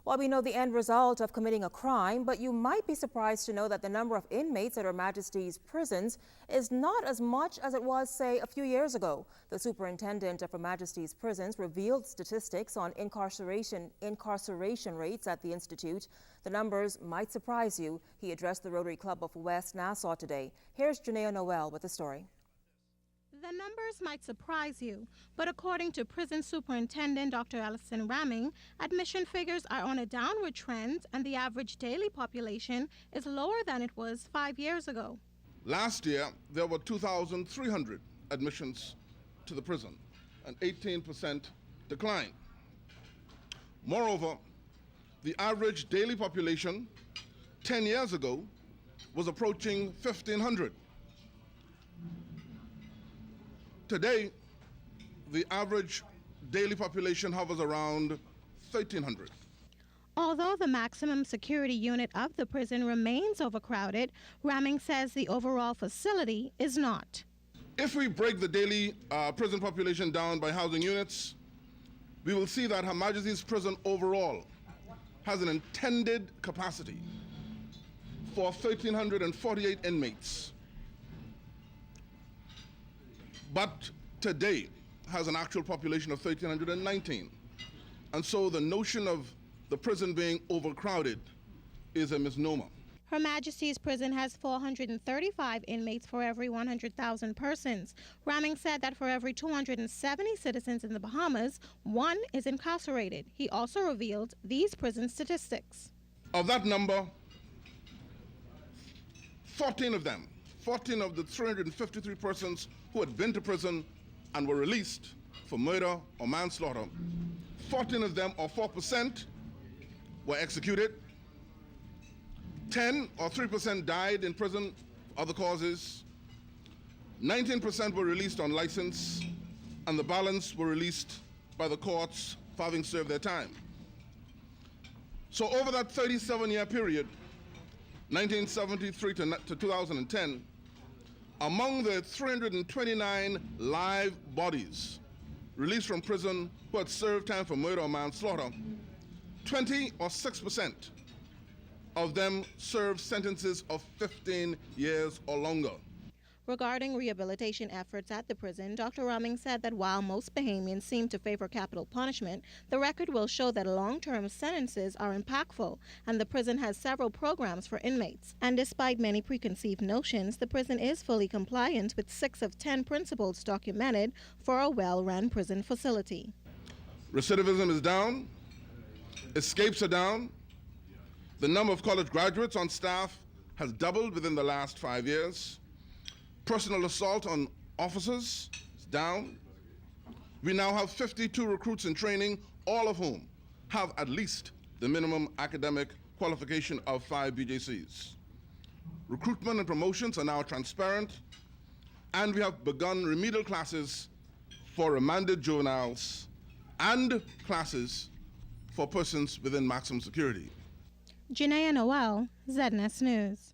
Well, we know the end result of committing a crime, but you might be surprised to know that the number of inmates at Her Majesty's prisons is not as much as it was, say, a few years ago. The Superintendent of Her Majesty's prisons revealed statistics on incarceration rates at the Institute. The numbers might surprise you. He addressed the Rotary Club of West Nassau today. Here's Janaea Noel with the story. The numbers might surprise you, but according to Prison Superintendent Dr. Elliston Rahming, admission figures are on a downward trend and the average daily population is lower than it was 5 years ago. Last year, there were 2,300 admissions to the prison, an 18% decline. Moreover, the average daily population 10 years ago was approaching 1,500. Today, the average daily population hovers around 1,300. Although the maximum security unit of the prison remains overcrowded, Rahming says the overall facility is not. If we break the daily prison population down by housing units, we will see that Her Majesty's prison overall has an intended capacity for 1,348 inmates, but today has an actual population of 1,319. And so the notion of the prison being overcrowded is a misnomer. Her Majesty's prison has 435 inmates for every 100,000 persons. Rahming said that for every 270 citizens in the Bahamas, one is incarcerated. He also revealed these prison statistics. Of that number, 14 of the 353 persons who had been to prison and were released for murder or manslaughter, 14 of them, or 4%, were executed. 10 or 3% died in prison for other causes. 19% were released on license, and the balance were released by the courts for having served their time. So over that 37-year period, 1973 to 2010, among the 329 live bodies released from prison who had served time for murder or manslaughter, 20 or 6% of them served sentences of 15 years or longer. Regarding rehabilitation efforts at the prison, Dr. Rahming said that while most Bahamians seem to favor capital punishment, the record will show that long-term sentences are impactful, and the prison has several programs for inmates. And despite many preconceived notions, the prison is fully compliant with 6 of 10 principles documented for a well-run prison facility. Recidivism is down, escapes are down, the number of college graduates on staff has doubled within the last 5 years. Personal assault on officers is down. We now have 52 recruits in training, all of whom have at least the minimum academic qualification of 5 BJCs. Recruitment and promotions are now transparent, and we have begun remedial classes for remanded juveniles and classes for persons within maximum security. Janaea Noel, ZNS News.